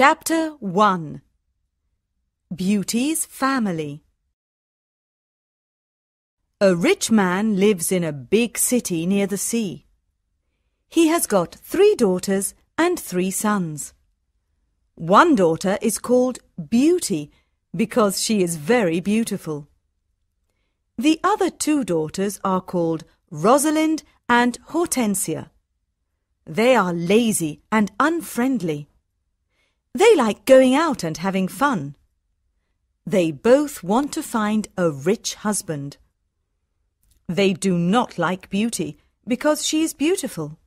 Chapter 1 Beauty's Family. A rich man lives in a big city near the sea. He has got 3 daughters and 3 sons. One daughter is called Beauty because she is very beautiful. The other 2 daughters are called Rosalind and Hortensia. They are lazy and unfriendly. They like going out and having fun. They both want to find a rich husband. They do not like Beauty because she is beautiful.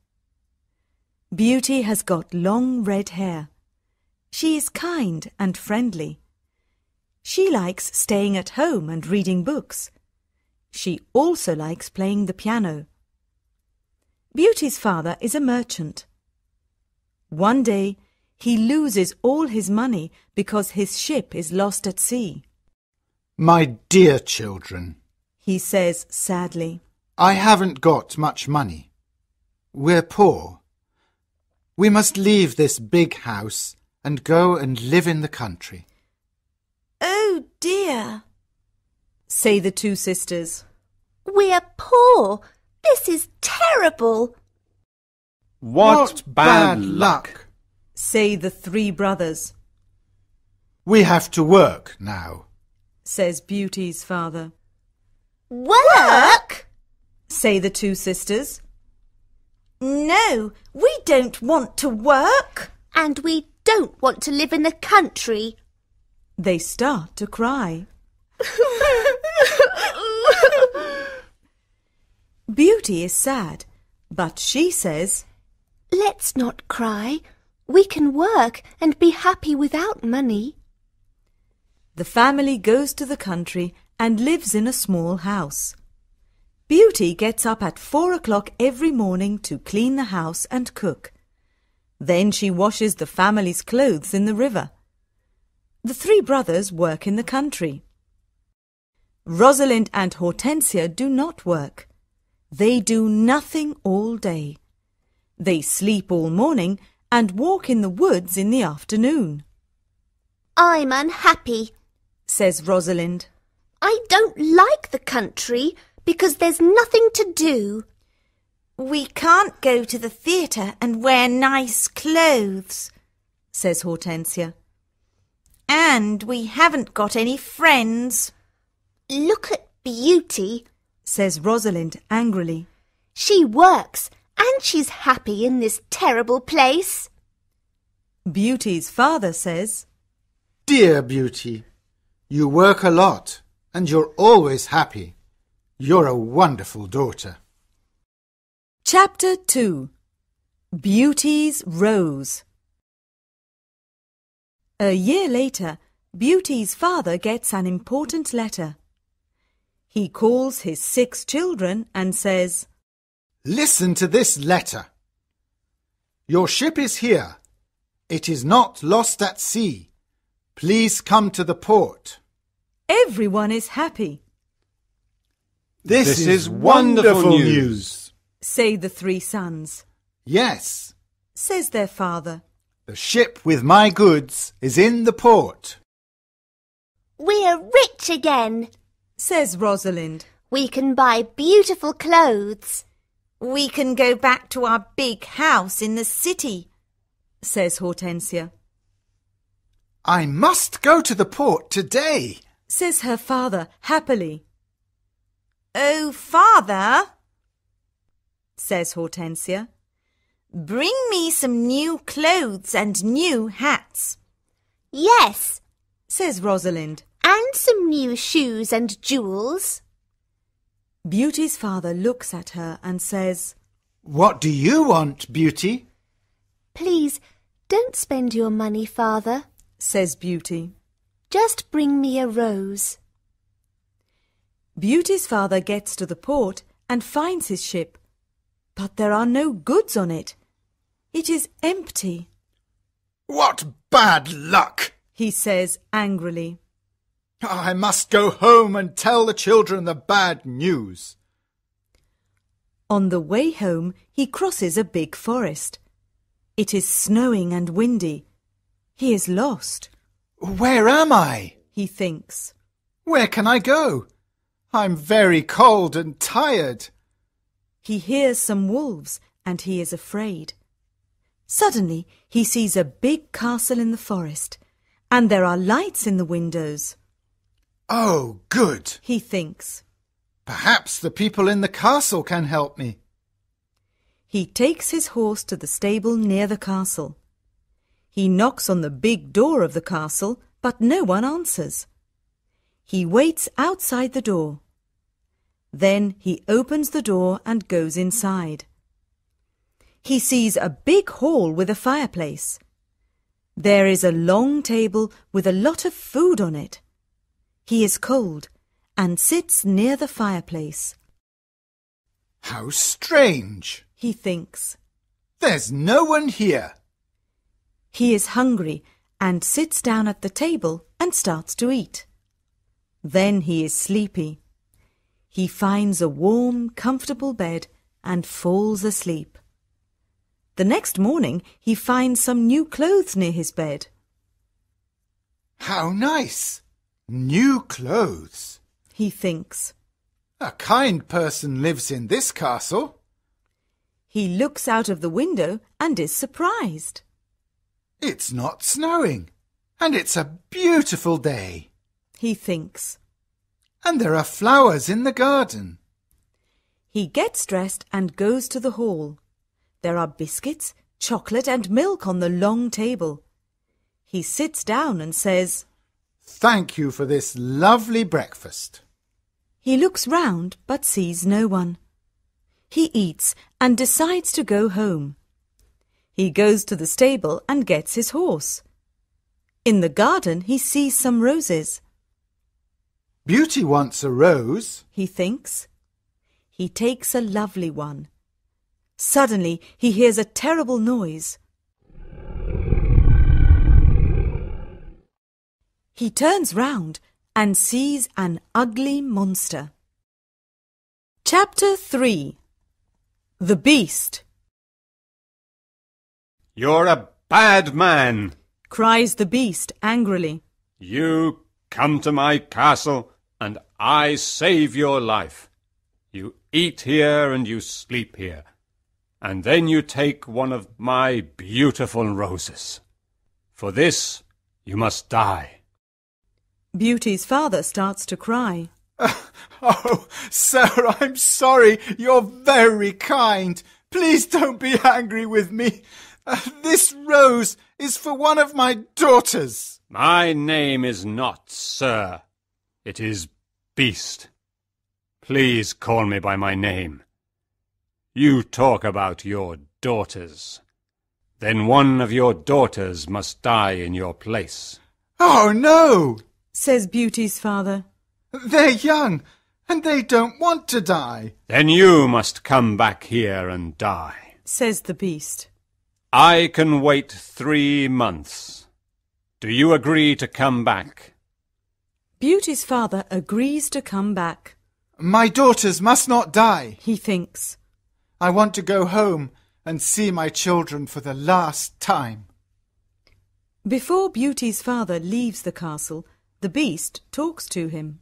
Beauty has got long red hair. She is kind and friendly. She likes staying at home and reading books. She also likes playing the piano. Beauty's father is a merchant. One day, he loses all his money because his ship is lost at sea. My dear children, He says sadly, I haven't got much money. We're poor. We must leave this big house and go and live in the country. Oh dear, say the 2 sisters. we're poor. This is terrible. What bad luck! Say the 3 brothers, We have to work now. says Beauty's father. Work? Say the 2 sisters. No, we don't want to work. And we don't want to live in the country. They start to cry. Beauty is sad, but she says, Let's not cry. We can work and be happy without money. The family goes to the country and lives in a small house. Beauty gets up at 4 o'clock every morning to clean the house and cook. Then she washes the family's clothes in the river. The 3 brothers work in the country. Rosalind and Hortensia do not work. They do nothing all day. They sleep all morning and walk in the woods in the afternoon, I'm unhappy. says Rosalind. I don't like the country because there's nothing to do. We can't go to the theatre and wear nice clothes, says Hortensia. and we haven't got any friends. Look at Beauty. Says Rosalind angrily. She works and she's happy in this terrible place. Beauty's father says, Dear Beauty, you work a lot and you're always happy. You're a wonderful daughter. Chapter 2 Beauty's Rose. A year later, Beauty's father gets an important letter. He calls his 6 children and says, Listen to this letter. Your ship is here. It is not lost at sea. Please come to the port. Everyone is happy, This is wonderful news. say the 3 sons, Yes, says their father. the ship with my goods is in the port. We're rich again. Says Rosalind. We can buy beautiful clothes. We can go back to our big house in the city, Says Hortensia. I must go to the port today. Says her father happily. Oh, Father, Says Hortensia. bring me some new clothes and new hats. Yes, Says Rosalind. and some new shoes and jewels. Beauty's father looks at her and says, What do you want, Beauty? Please, don't spend your money, Father. Says Beauty. Just bring me a rose. Beauty's father gets to the port and finds his ship, but there are no goods on it. It is empty, What bad luck! he says angrily. I must go home and tell the children the bad news. On the way home, he crosses a big forest. It is snowing and windy. He is lost. Where am I? He thinks. Where can I go? I'm very cold and tired. He hears some wolves and he is afraid. Suddenly he sees a big castle in the forest and there are lights in the windows. Oh, good. He thinks. Perhaps the people in the castle can help me. He takes his horse to the stable near the castle. He knocks on the big door of the castle, but no one answers. He waits outside the door. Then he opens the door and goes inside. He sees a big hall with a fireplace. There is a long table with a lot of food on it. He is cold and sits near the fireplace. How strange, he thinks. There's no one here. He is hungry and sits down at the table and starts to eat. Then he is sleepy. He finds a warm, comfortable bed and falls asleep. The next morning he finds some new clothes near his bed. How nice! New clothes, he thinks. A kind person lives in this castle. He looks out of the window and is surprised. It's not snowing, and it's a beautiful day, he thinks. And there are flowers in the garden. He gets dressed and goes to the hall. There are biscuits, chocolate and milk on the long table. He sits down and says, Thank you for this lovely breakfast. He looks round but sees no one. He eats and decides to go home. He goes to the stable and gets his horse. In the garden he sees some roses. Beauty wants a rose, he thinks. He takes a lovely one. Suddenly he hears a terrible noise. He turns round and sees an ugly monster. Chapter 3. The Beast. You're a bad man, cries the Beast angrily. You come to my castle and I save your life. You eat here and you sleep here, and then you take one of my beautiful roses. For this you must die. Beauty's father starts to cry. Oh, sir, I'm sorry. You're very kind. Please don't be angry with me. This rose is for one of my daughters. My name is not Sir. It is Beast. Please call me by my name. You talk about your daughters. Then one of your daughters must die in your place. Oh, no, says Beauty's father. They're young, and they don't want to die. Then you must come back here and die, says the Beast. I can wait 3 months. Do you agree to come back? Beauty's father agrees to come back. My daughters must not die, he thinks. I want to go home and see my children for the last time. Before Beauty's father leaves the castle, the Beast talks to him.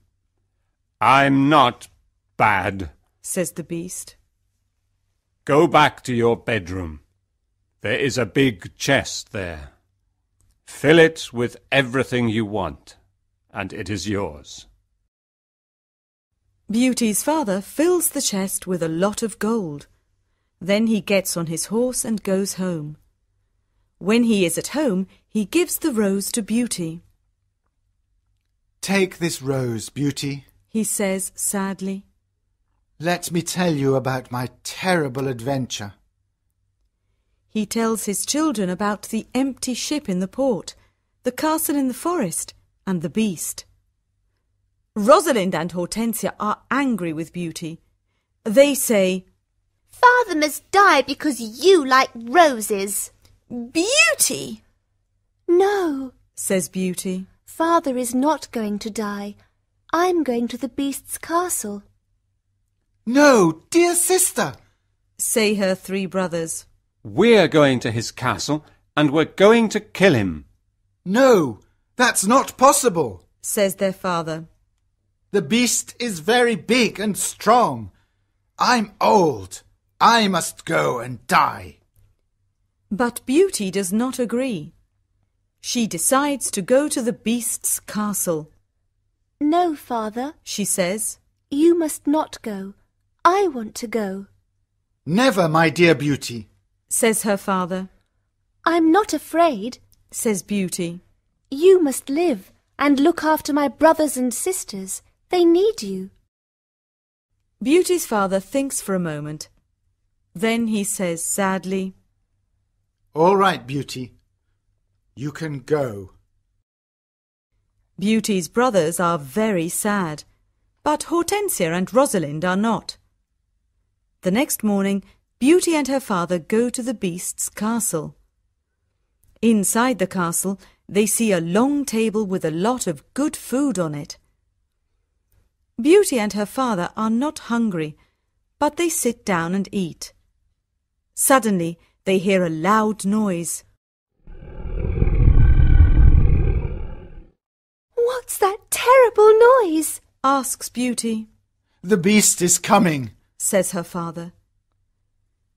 I'm not bad, says the Beast. Go back to your bedroom. There is a big chest there. Fill it with everything you want, and it is yours. Beauty's father fills the chest with a lot of gold. Then he gets on his horse and goes home. When he is at home, he gives the rose to Beauty. Take this rose, Beauty, he says sadly. Let me tell you about my terrible adventure. He tells his children about the empty ship in the port, the castle in the forest, and the Beast. Rosalind and Hortensia are angry with Beauty. They say, Father must die because you like roses. Beauty! No, says Beauty. Father is not going to die. I'm going to the Beast's castle. No, dear sister, say her 3 brothers. We're going to his castle, and we're going to kill him. No, that's not possible, says their father. The beast is very big and strong. I'm old. I must go and die. But Beauty does not agree. She decides to go to the beast's castle. No, father, She says, you must not go. I want to go. Never, my dear Beauty. says her father, I'm not afraid. says Beauty. You must live and look after my brothers and sisters. They need you. Beauty's father thinks for a moment. Then he says sadly, All right, Beauty. You can go. Beauty's brothers are very sad, but Hortensia and Rosalind are not. The next morning, Beauty and her father go to the beast's castle. Inside the castle, they see a long table with a lot of good food on it. Beauty and her father are not hungry, but they sit down and eat. Suddenly, they hear a loud noise. What's that terrible noise? Asks Beauty, The beast is coming. says her father.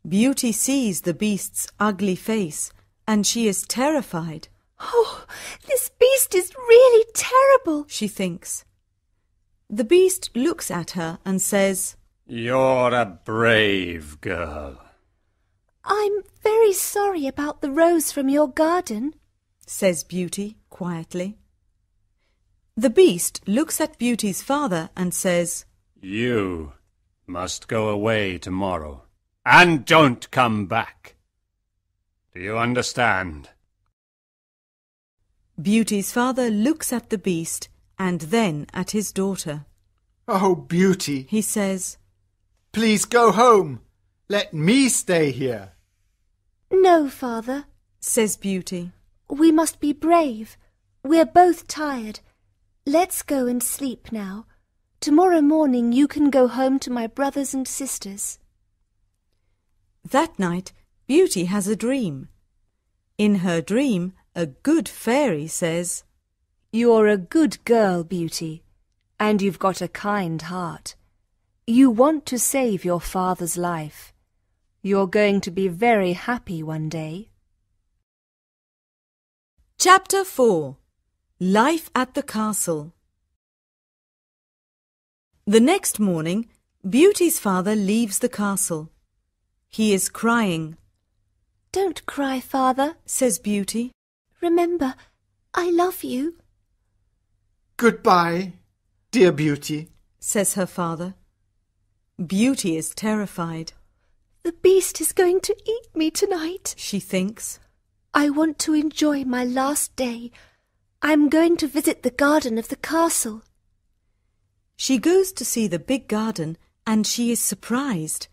Beauty sees the beast's ugly face, and she is terrified, Oh, this beast is really terrible. she thinks. The beast looks at her and says, You're a brave girl. I'm very sorry about the rose from your garden. says Beauty quietly. The beast looks at Beauty's father and says, You must go away tomorrow, and don't come back. Do you understand? Beauty's father looks at the beast and then at his daughter. Oh, Beauty, He says, please go home. Let me stay here. No, father. says Beauty. We must be brave. We're both tired. Let's go and sleep now. Tomorrow morning you can go home to my brothers and sisters. That night, Beauty has a dream. In her dream, a good fairy says, You're a good girl, Beauty, and you've got a kind heart. You want to save your father's life. You're going to be very happy one day. Chapter 4. Life at the Castle. The next morning, Beauty's father leaves the castle. He is crying, Don't cry, father. says Beauty. Remember, I love you. Goodbye, dear Beauty. says her father. Beauty is terrified, The beast is going to eat me tonight. she thinks. I want to enjoy my last day. I'm going to visit the garden of the castle. She goes to see the big garden and she is surprised.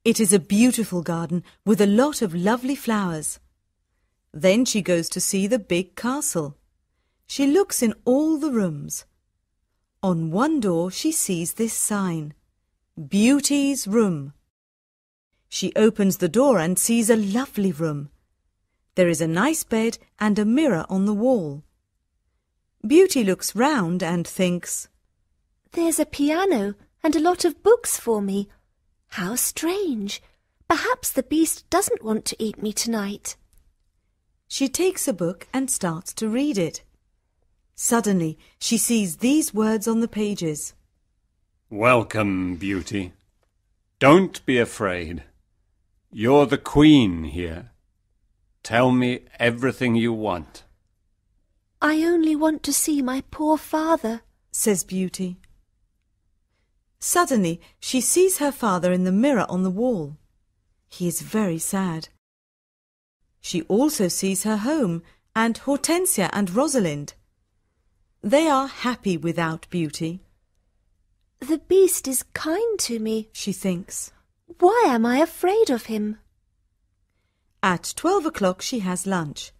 It is a beautiful garden with a lot of lovely flowers. Then she goes to see the big castle. She looks in all the rooms. On one door she sees this sign, Beauty's Room. She opens the door and sees a lovely room. There is a nice bed and a mirror on the wall. Beauty looks round and thinks, There's a piano and a lot of books for me. How strange. Perhaps the beast doesn't want to eat me tonight. She takes a book and starts to read it. Suddenly, she sees these words on the pages. Welcome, Beauty. Don't be afraid. You're the queen here. Tell me everything you want. I only want to see my poor father. Says Beauty. Suddenly, she sees her father in the mirror on the wall. He is very sad. She also sees her home and Hortensia and Rosalind. They are happy without Beauty, The beast is kind to me. she thinks. Why am I afraid of him? At 12 o'clock she has lunch.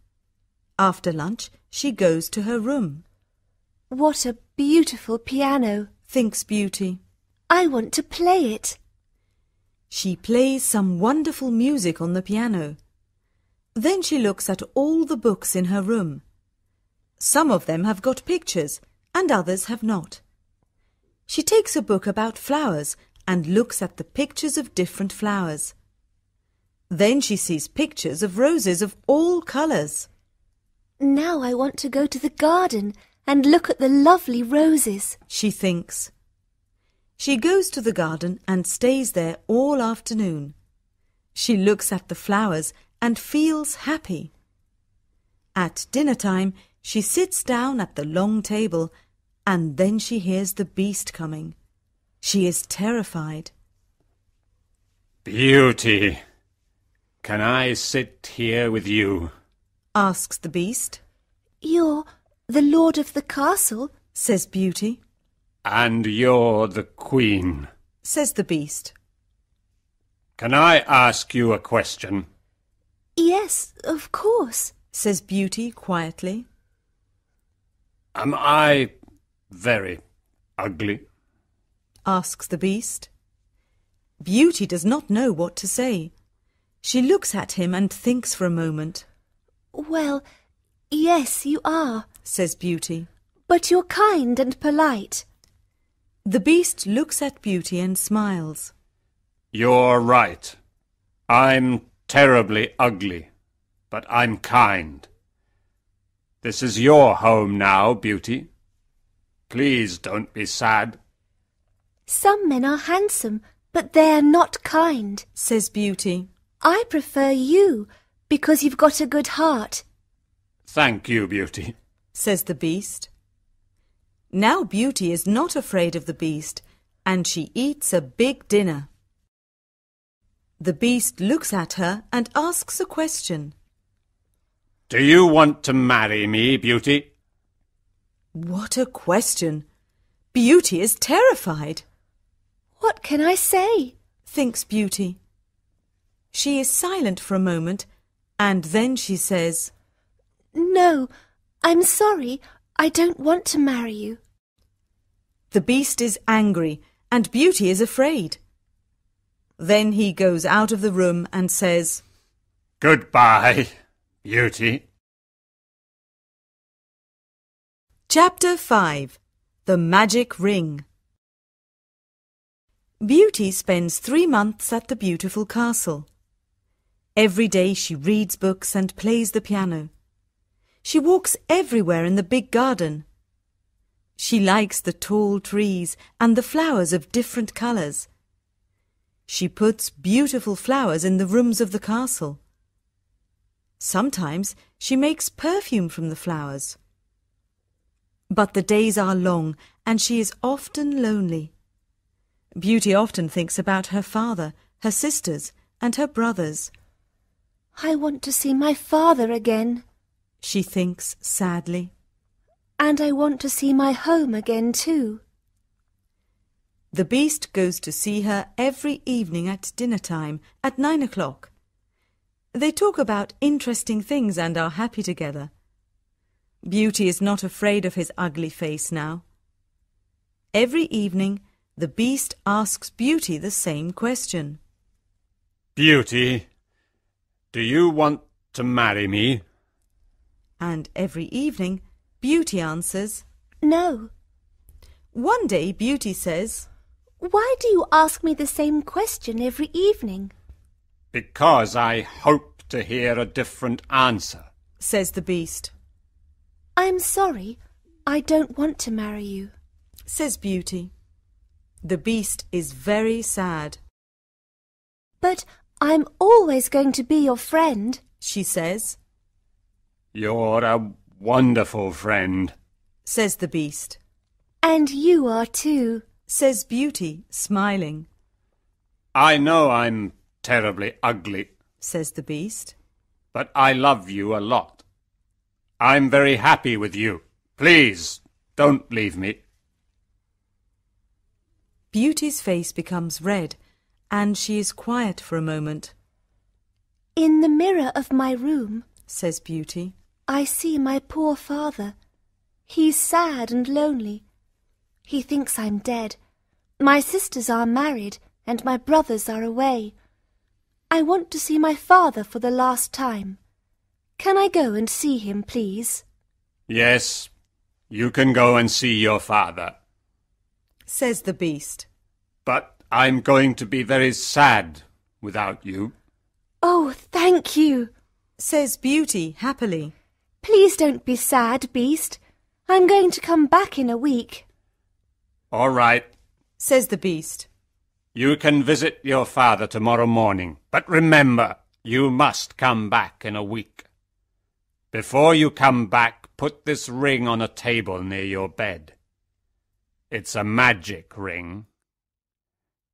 After lunch, she goes to her room, What a beautiful piano. thinks Beauty. I want to play it. She plays some wonderful music on the piano. Then she looks at all the books in her room. Some of them have got pictures and others have not. She takes a book about flowers and looks at the pictures of different flowers. Then she sees pictures of roses of all colours. Now I want to go to the garden and look at the lovely roses, she thinks. She goes to the garden and stays there all afternoon. She looks at the flowers and feels happy. At dinner time, she sits down at the long table and then she hears the beast coming. She is terrified. Beauty, can I sit here with you? Asks the beast. You're the lord of the castle, Says Beauty. And you're the queen. Says the beast. Can I ask you a question? Yes, of course. Says Beauty quietly. Am I very ugly? Asks the beast. Beauty does not know what to say. She looks at him and thinks for a moment. Well, yes, you are, Says Beauty. but you're kind and polite. The beast looks at Beauty and smiles. You're right. I'm terribly ugly, but I'm kind. This is your home now, Beauty. Please don't be sad. Some men are handsome, but they're not kind. Says Beauty. I prefer you because you've got a good heart. Thank you, Beauty. Says the beast. Now Beauty is not afraid of the beast, and she eats a big dinner. The beast looks at her and asks a question. Do you want to marry me, Beauty? What a question! Beauty is terrified, What can I say? thinks Beauty. She is silent for a moment, and then she says, No, I'm sorry. I don't want to marry you. The beast is angry, and Beauty is afraid. Then he goes out of the room and says, Goodbye, Beauty. Chapter 5. The Magic Ring. Beauty spends 3 months at the beautiful castle. Every day she reads books and plays the piano. She walks everywhere in the big garden. She likes the tall trees and the flowers of different colours. She puts beautiful flowers in the rooms of the castle. Sometimes she makes perfume from the flowers. But the days are long and she is often lonely. Beauty often thinks about her father, her sisters, and her brothers. I want to see my father again. She thinks sadly. And I want to see my home again too. The beast goes to see her every evening at dinner time at 9 o'clock. They talk about interesting things and are happy together. Beauty is not afraid of his ugly face now. Every evening, the beast asks Beauty the same question. Beauty, do you want to marry me? And every evening, Beauty answers. No. One day, Beauty says, Why do you ask me the same question every evening? Because I hope to hear a different answer. Says the beast. I'm sorry. I don't want to marry you. Says Beauty. The beast is very sad. But I'm always going to be your friend. She says. You're a wonderful friend. Says the beast. And you are too. Says Beauty, smiling. I know I'm terribly ugly, Says the beast. but I love you a lot. I'm very happy with you. Please, don't leave me. Beauty's face becomes red, and she is quiet for a moment. In the mirror of my room, Says Beauty. I see my poor father. He's sad and lonely. He thinks I'm dead. My sisters are married and my brothers are away. I want to see my father for the last time. Can I go and see him, please? Yes, you can go and see your father. Says the beast. But I'm going to be very sad without you. Oh, thank you. Says Beauty happily. Please don't be sad, Beast. I'm going to come back in a week. All right. Says the beast. You can visit your father tomorrow morning, but remember, you must come back in a week. Before you come back, put this ring on a table near your bed. It's a magic ring.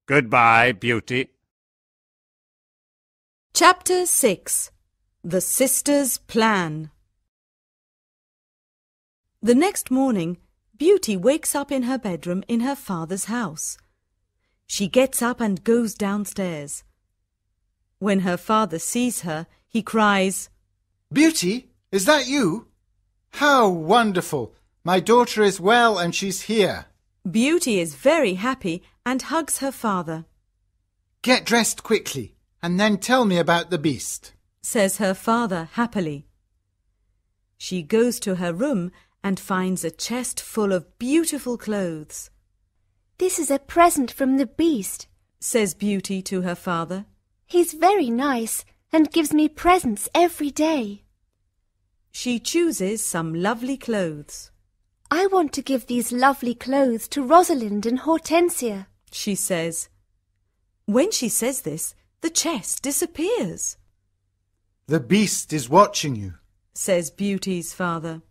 Goodbye, Beauty. Chapter 6. The Sisters' Plan. The next morning, Beauty wakes up in her bedroom in her father's house. She gets up and goes downstairs. When her father sees her, he cries, Beauty, is that you? How wonderful! My daughter is well and she's here. Beauty is very happy and hugs her father. Get dressed quickly and then tell me about the beast. Says her father happily. She goes to her room and finds a chest full of beautiful clothes. This is a present from the Beast, Says Beauty to her father. He's very nice and gives me presents every day. She chooses some lovely clothes. I want to give these lovely clothes to Rosalind and Hortensia, She says. When she says this, the chest disappears. The beast is watching you. Says Beauty's father.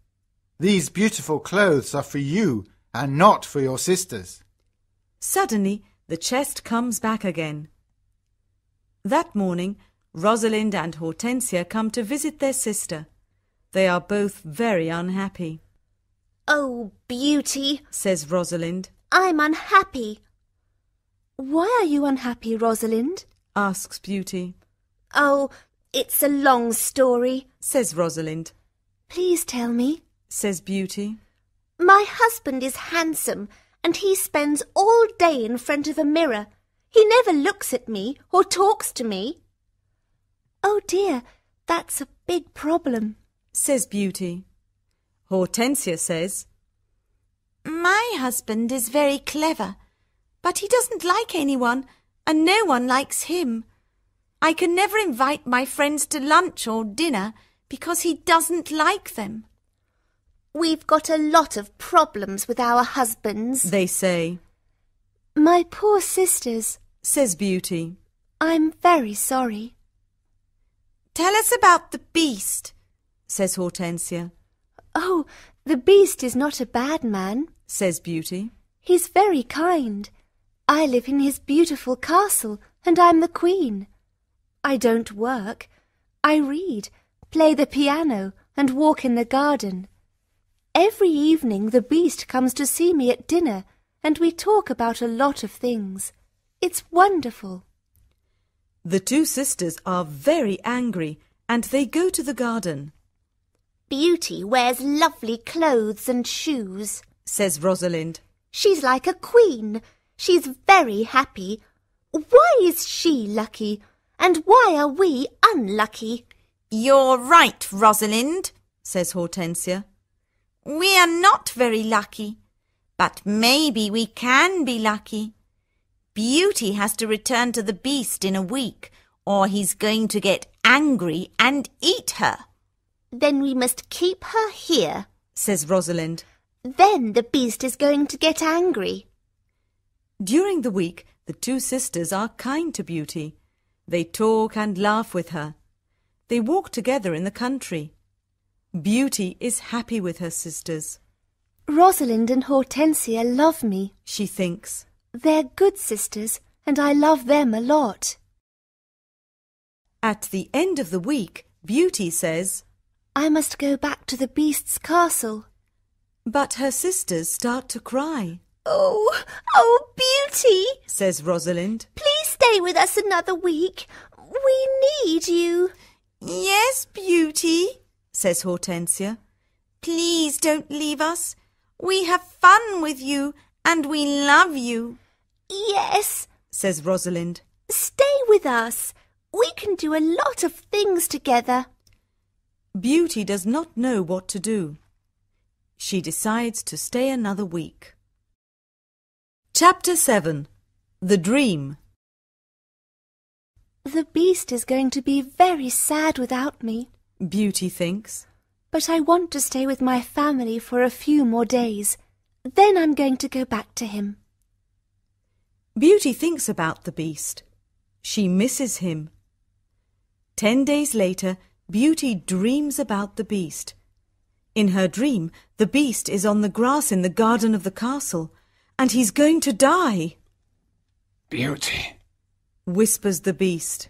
These beautiful clothes are for you and not for your sisters. Suddenly, the chest comes back again. That morning, Rosalind and Hortensia come to visit their sister. They are both very unhappy. Oh, Beauty, Says Rosalind. I'm unhappy. Why are you unhappy, Rosalind? Asks Beauty. Oh, it's a long story. Says Rosalind. Please tell me. Says Beauty. My husband is handsome and he spends all day in front of a mirror. He never looks at me or talks to me. Oh dear, that's a big problem. Says Beauty. Hortensia says, My husband is very clever, but he doesn't like anyone, and no one likes him. I can never invite my friends to lunch or dinner because he doesn't like them. We've got a lot of problems with our husbands. they say. My poor sisters, Says Beauty. I'm very sorry. Tell us about the beast. Says Hortensia. Oh, the Beast is not a bad man. Says Beauty. He's very kind. I live in his beautiful castle and I'm the queen. I don't work. I read, play the piano and walk in the garden. Every evening the Beast comes to see me at dinner and we talk about a lot of things. It's wonderful. The two sisters are very angry and they go to the garden. Beauty wears lovely clothes and shoes. Says Rosalind. She's like a queen. She's very happy. Why is she lucky? And why are we unlucky? You're right, Rosalind, says Hortensia. We are not very lucky, but maybe we can be lucky. Beauty has to return to the Beast in a week, or he's going to get angry and eat her. Then we must keep her here. Says Rosalind. Then the Beast is going to get angry. During the week, the two sisters are kind to Beauty. They talk and laugh with her. They walk together in the country. Beauty is happy with her sisters. Rosalind and Hortensia love me. She thinks. They're good sisters, and I love them a lot. At the end of the week, Beauty says, I must go back to the Beast's castle. but her sisters start to cry. Oh, Beauty! Says Rosalind. Please stay with us another week. We need you. Yes, Beauty, says Hortensia. Please don't leave us. We have fun with you and we love you. Yes, Says Rosalind. stay with us. We can do a lot of things together. Beauty does not know what to do. She decides to stay another week. Chapter 7. The Dream. The beast is going to be very sad without me, Beauty thinks. but I want to stay with my family for a few more days. Then I'm going to go back to him. Beauty thinks about the beast. She misses him. 10 days later, Beauty dreams about the beast. In her dream, the beast is on the grass in the garden of the castle, and he's going to die. Beauty, Whispers the beast.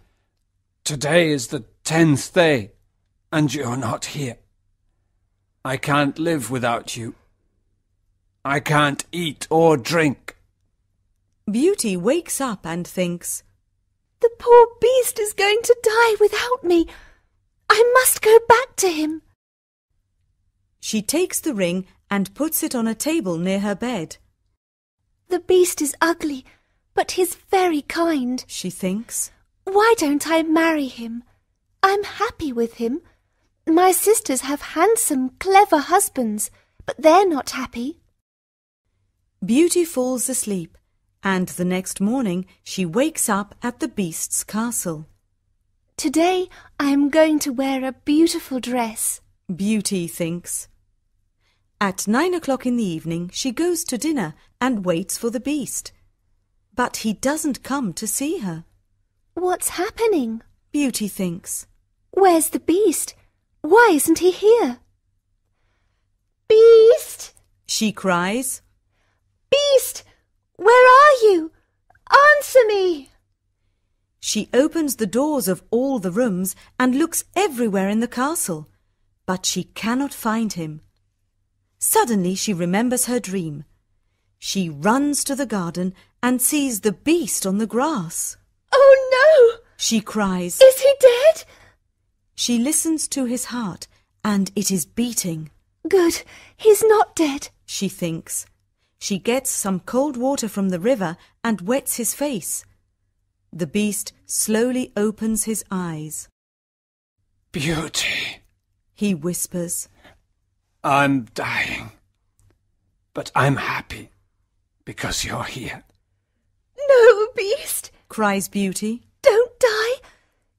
today is the 10th day, and you're not here. I can't live without you. I can't eat or drink. Beauty wakes up and thinks, The poor beast is going to die without me. I must go back to him. She takes the ring and puts it on a table near her bed. The beast is ugly, but he's very kind. She thinks. Why don't I marry him? I'm happy with him. My sisters have handsome, clever husbands, but they're not happy. Beauty falls asleep, and the next morning she wakes up at the beast's castle. Today I am going to wear a beautiful dress. Beauty thinks. At 9 o'clock in the evening she goes to dinner and waits for the beast. But he doesn't come to see her. What's happening? Beauty thinks. Where's the beast? Why isn't he here? Beast! She cries. Beast! Where are you? Answer me! She opens the doors of all the rooms and looks everywhere in the castle, but she cannot find him. Suddenly she remembers her dream. She runs to the garden and sees the beast on the grass. Oh no! She cries. Is he dead? She listens to his heart, and it is beating. Good, he's not dead. She thinks. She gets some cold water from the river and wets his face. The beast slowly opens his eyes. Beauty, He whispers. I'm dying, but I'm happy because you're here. No, Beast, Cries Beauty. don't die.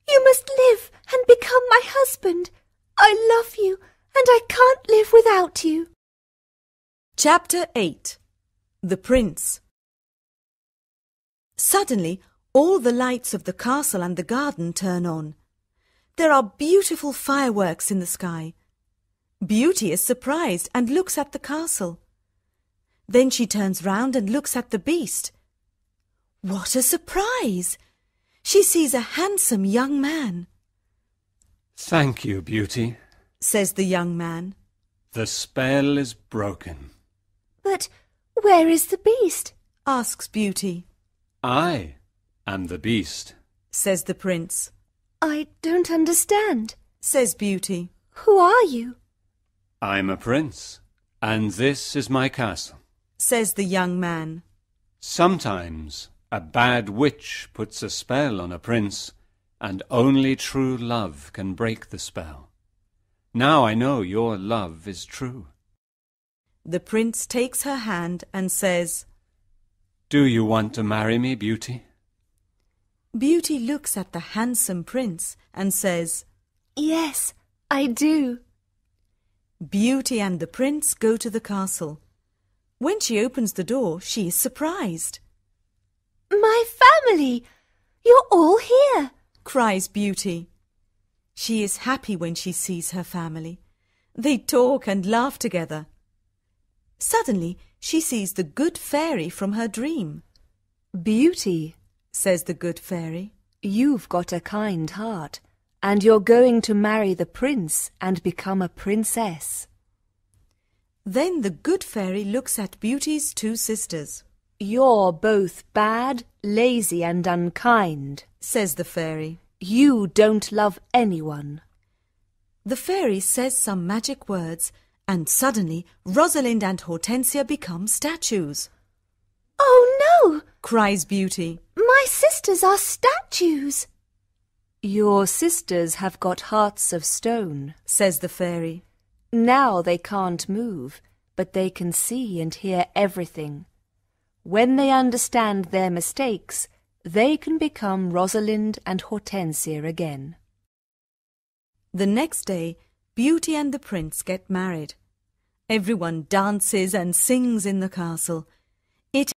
You must live and become my husband. I love you, and I can't live without you. Chapter 8. The Prince. Suddenly, all the lights of the castle and the garden turn on. There are beautiful fireworks in the sky. Beauty is surprised and looks at the castle. Then she turns round and looks at the beast. What a surprise! She sees a handsome young man. Thank you, Beauty. Says the young man. The spell is broken. But where is the beast? Asks Beauty. I am the beast. Says the prince. I don't understand. Says Beauty. Who are you? I'm a prince, and this is my castle. Says the young man. Sometimes a bad witch puts a spell on a prince, and only true love can break the spell. Now I know your love is true. The prince takes her hand and says, Do you want to marry me, Beauty? Beauty looks at the handsome prince and says, Yes, I do. Beauty and the prince go to the castle. When she opens the door, she is surprised. My family! You're all here. Cries Beauty. She is happy when she sees her family. They talk and laugh together. Suddenly, she sees the good fairy from her dream. Beauty, Says the good fairy. you've got a kind heart, and you're going to marry the prince and become a princess. Then the good fairy looks at Beauty's two sisters. You're both bad, lazy and unkind. Says the fairy. You don't love anyone. The fairy says some magic words, and suddenly Rosalind and Hortensia become statues. Oh no! Cries Beauty. My sisters are statues. Your sisters have got hearts of stone. Says the fairy. Now they can't move, but they can see and hear everything. When they understand their mistakes, they can become Rosalind and Hortensia again. The next day, Beauty and the Prince get married. Everyone dances and sings in the castle,